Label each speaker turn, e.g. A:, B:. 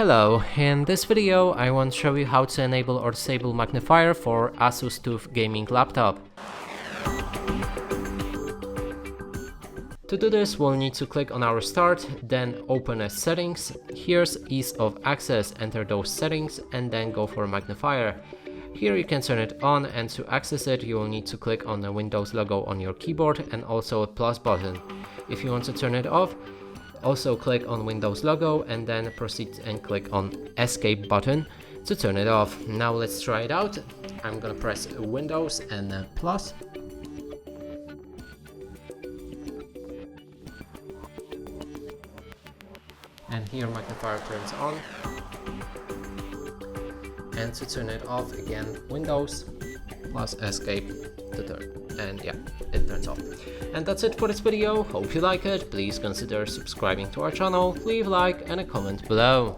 A: Hello, in this video I want to show you how to enable or disable Magnifier for Asus Tuf Gaming laptop. To do this, we'll need to click on our start, then open as settings. Here's ease of access, enter those settings and then go for Magnifier. Here you can turn it on, and to access it you will need to click on the Windows logo on your keyboard and also a plus button. If you want to turn it off, also click on Windows logo and then proceed and click on escape button to turn it off. Now let's try it out. I'm gonna press Windows and plus. And here Magnifier turns on. And to turn it off, again Windows plus escape to turn. And yeah, it turns off. And that's it for this video. Hope you like it. Please consider subscribing to our channel, leave a like and a comment below.